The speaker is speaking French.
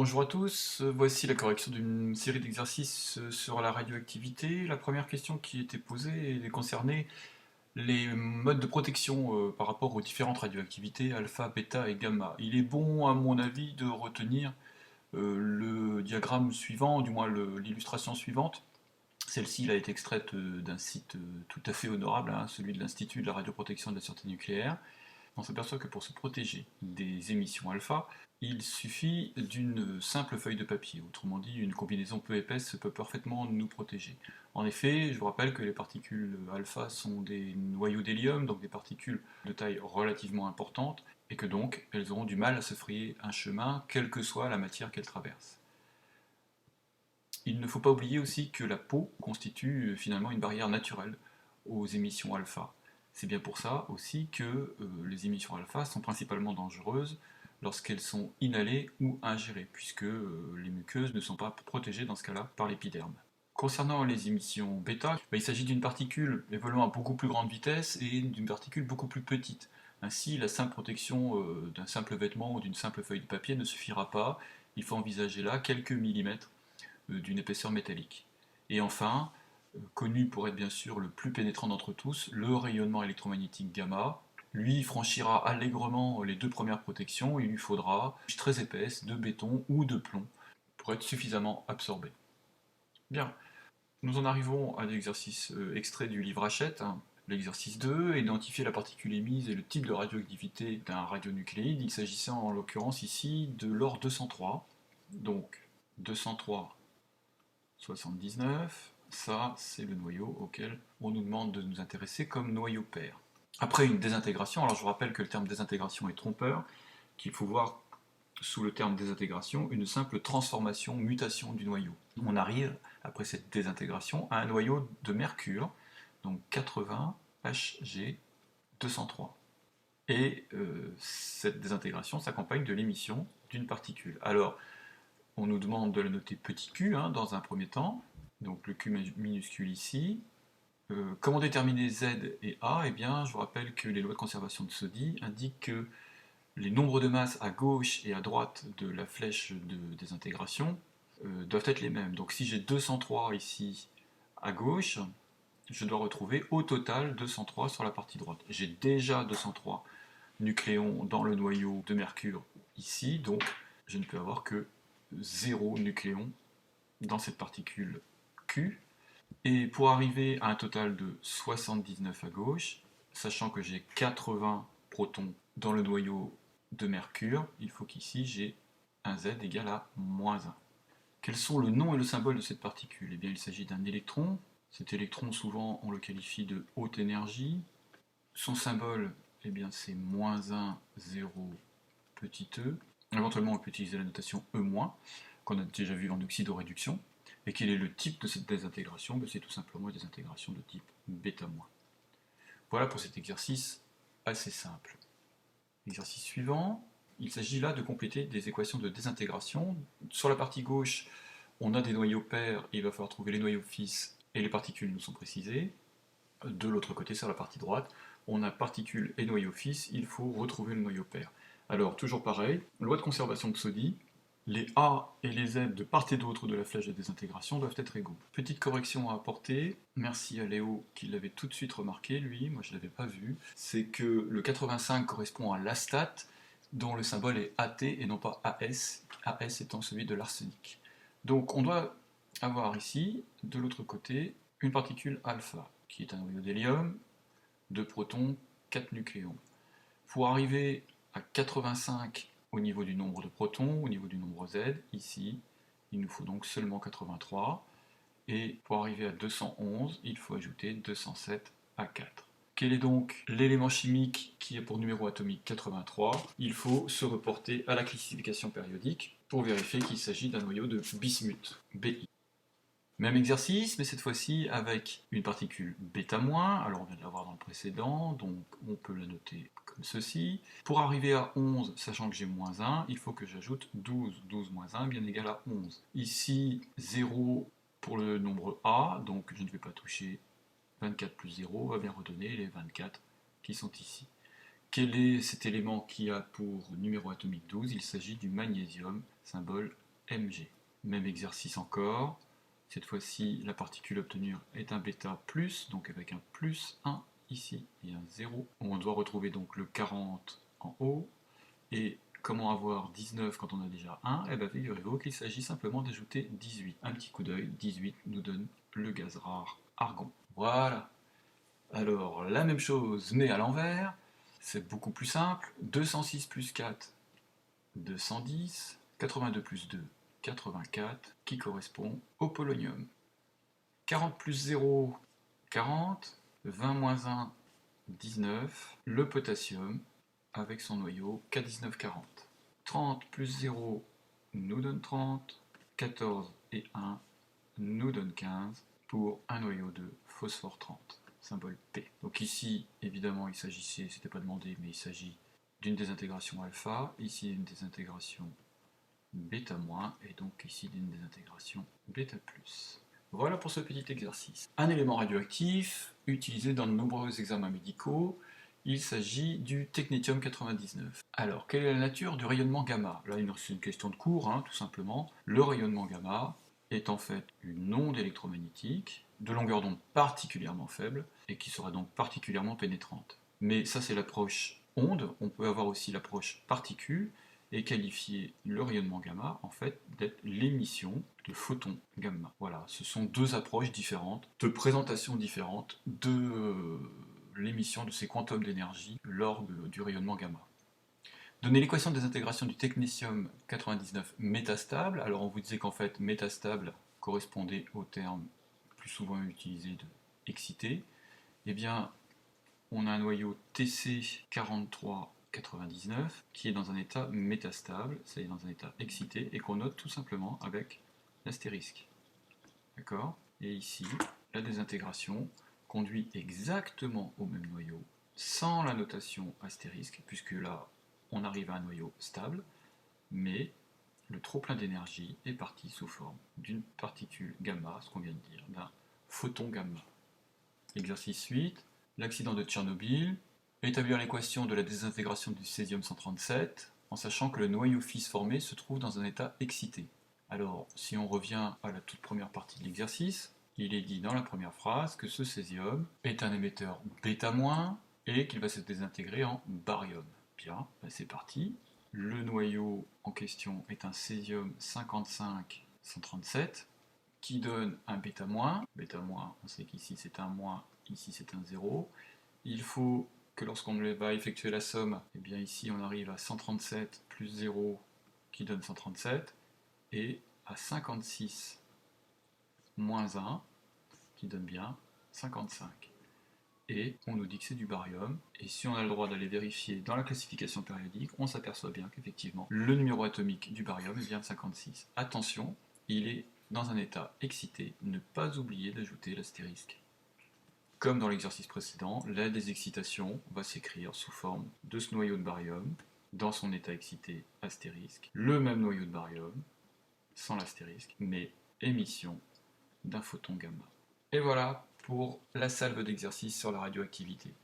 Bonjour à tous, voici la correction d'une série d'exercices sur la radioactivité. La première question qui était posée concernait les modes de protection par rapport aux différentes radioactivités, alpha, bêta et gamma. Il est bon, à mon avis, de retenir le diagramme suivant, du moins l'illustration suivante. Celle-ci a été extraite d'un site tout à fait honorable, hein, celui de l'Institut de la radioprotection et de la sûreté nucléaire. On s'aperçoit que pour se protéger des émissions alpha, il suffit d'une simple feuille de papier. Autrement dit, une combinaison peu épaisse peut parfaitement nous protéger. En effet, je vous rappelle que les particules alpha sont des noyaux d'hélium, donc des particules de taille relativement importante, et que donc elles auront du mal à se frayer un chemin, quelle que soit la matière qu'elles traversent. Il ne faut pas oublier aussi que la peau constitue finalement une barrière naturelle aux émissions alpha. C'est bien pour ça aussi que les émissions alpha sont principalement dangereuses lorsqu'elles sont inhalées ou ingérées, puisque les muqueuses ne sont pas protégées dans ce cas-là par l'épiderme. Concernant les émissions bêta, il s'agit d'une particule évoluant à beaucoup plus grande vitesse et d'une particule beaucoup plus petite. Ainsi, la simple protection d'un simple vêtement ou d'une simple feuille de papier ne suffira pas. Il faut envisager là quelques millimètres d'une épaisseur métallique. Et enfin, connu pour être bien sûr le plus pénétrant d'entre tous, le rayonnement électromagnétique gamma. Lui franchira allègrement les deux premières protections, il lui faudra une couche très épaisse de béton ou de plomb pour être suffisamment absorbé. Bien, nous en arrivons à l'exercice extrait du livre Hachette. L'exercice 2, identifier la particule émise et le type de radioactivité d'un radionucléide. Il s'agissait en l'occurrence ici de l'or 203. Donc 203 79, ça c'est le noyau auquel on nous demande de nous intéresser comme noyau pair. Après une désintégration, alors je vous rappelle que le terme désintégration est trompeur, qu'il faut voir sous le terme désintégration une simple transformation, mutation du noyau. On arrive, après cette désintégration, à un noyau de mercure, donc 80 Hg 203. Et cette désintégration s'accompagne de l'émission d'une particule. Alors, on nous demande de la noter petit q dans un premier temps, donc le q minuscule ici. Comment déterminer z et a? Eh bien, je vous rappelle que les lois de conservation de Soddy indiquent que les nombres de masse à gauche et à droite de la flèche de désintégration doivent être les mêmes. Donc si j'ai 203 ici à gauche, je dois retrouver au total 203 sur la partie droite. J'ai déjà 203 nucléons dans le noyau de mercure ici, donc je ne peux avoir que 0 nucléons dans cette particule Q. Et pour arriver à un total de 79 à gauche, sachant que j'ai 80 protons dans le noyau de mercure, il faut qu'ici j'ai un Z égal à moins 1. Quels sont le nom et le symbole de cette particule? Eh bien, il s'agit d'un électron. Cet électron, souvent, on le qualifie de haute énergie. Son symbole, eh bien, c'est moins 1, 0, petit e. Éventuellement, on peut utiliser la notation E-, qu'on a déjà vu en oxydoréduction. Et quel est le type de cette désintégration? C'est tout simplement une désintégration de type β-. Voilà pour cet exercice assez simple. Exercice suivant, il s'agit là de compléter des équations de désintégration. Sur la partie gauche, on a des noyaux pairs, il va falloir trouver les noyaux fils et les particules nous sont précisées. De l'autre côté, sur la partie droite, on a particules et noyaux fils, il faut retrouver le noyau pair. Alors, toujours pareil, loi de conservation de Soddy, les A et les Z de part et d'autre de la flèche de désintégration doivent être égaux. Petite correction à apporter, merci à Léo qui l'avait tout de suite remarqué, lui, moi je ne l'avais pas vu, c'est que le 85 correspond à l'astat, dont le symbole est AT et non pas AS, AS étant celui de l'arsenic. Donc on doit avoir ici, de l'autre côté, une particule alpha, qui est un noyau d'hélium, 2 protons, 4 nucléons. Pour arriver à 85 au niveau du nombre de protons, au niveau du nombre Z, ici, il nous faut donc seulement 83. Et pour arriver à 211, il faut ajouter 207 à 4. Quel est donc l'élément chimique qui a pour numéro atomique 83? Il faut se reporter à la classification périodique pour vérifier qu'il s'agit d'un noyau de bismuth, Bi. Même exercice, mais cette fois-ci avec une particule β-, alors on vient de l'avoir dans le précédent, donc on peut la noter comme ceci. Pour arriver à 11, sachant que j'ai moins 1, il faut que j'ajoute 12. 12 moins 1 bien égal à 11. Ici, 0 pour le nombre A, donc je ne vais pas toucher 24 plus 0, va bien redonner les 24 qui sont ici. Quel est cet élément qui a pour numéro atomique 12? Il s'agit du magnésium, symbole Mg. Même exercice encore. Cette fois-ci, la particule obtenue est un bêta plus, donc avec un plus 1 ici et un 0. On doit retrouver donc le 40 en haut. Et comment avoir 19 quand on a déjà 1? Eh bien, figurez-vous qu'il s'agit simplement d'ajouter 18. Un petit coup d'œil, 18 nous donne le gaz rare argon. Voilà. Alors, la même chose, mais à l'envers. C'est beaucoup plus simple. 206 plus 4, 210. 82 plus 2, 84, qui correspond au polonium. 40 plus 0, 40. 20 moins 1, 19. Le potassium, avec son noyau K1940. 30 plus 0 nous donne 30. 14 et 1 nous donne 15 pour un noyau de phosphore 30, symbole P. Donc ici, évidemment, il s'agissait, c'était pas demandé, mais il s'agit d'une désintégration alpha, ici une désintégration bêta-, et donc ici d'une désintégration bêta+. Voilà pour ce petit exercice. Un élément radioactif utilisé dans de nombreux examens médicaux, il s'agit du technétium 99. Alors, quelle est la nature du rayonnement gamma? Là, c'est une question de cours, tout simplement. Le rayonnement gamma est en fait une onde électromagnétique de longueur d'onde particulièrement faible et qui sera donc particulièrement pénétrante. Mais ça, c'est l'approche onde. On peut avoir aussi l'approche particule et qualifier le rayonnement gamma en fait d'être l'émission de photons gamma. Voilà, ce sont deux approches différentes, deux présentations différentes de l'émission de ces quantums d'énergie lors du rayonnement gamma. Donner l'équation de désintégration du technétium 99 métastable, alors on vous disait qu'en fait métastable correspondait au terme plus souvent utilisé de excité, eh bien on a un noyau TC4399 qui est dans un état métastable, c'est-à-dire dans un état excité, et qu'on note tout simplement avec l'astérisque. D'accord? Et ici, la désintégration conduit exactement au même noyau, sans la notation astérisque, puisque là, on arrive à un noyau stable, mais le trop-plein d'énergie est parti sous forme d'une particule gamma, ce qu'on vient de dire, d'un photon gamma. Exercice 8. L'accident de Tchernobyl. Établir l'équation de la désintégration du césium-137 en sachant que le noyau fils formé se trouve dans un état excité. Alors, si on revient à la toute première partie de l'exercice, il est dit dans la première phrase que ce césium est un émetteur bêta- et qu'il va se désintégrer en barium. Bien, c'est parti. Le noyau en question est un césium 55-137 qui donne un bêta-, on sait qu'ici c'est un moins, ici c'est un 0. Il faut que lorsqu'on va effectuer la somme, eh bien ici on arrive à 137 plus 0 qui donne 137, et à 56 moins 1 qui donne bien 55. Et on nous dit que c'est du barium, et si on a le droit d'aller vérifier dans la classification périodique, on s'aperçoit bien qu'effectivement le numéro atomique du barium est bien 56. Attention, il est dans un état excité, ne pas oublier d'ajouter l'astérisque. Comme dans l'exercice précédent, la désexcitation va s'écrire sous forme de ce noyau de barium, dans son état excité astérisque, le même noyau de barium, sans l'astérisque, mais émission d'un photon gamma. Et voilà pour la salve d'exercice sur la radioactivité.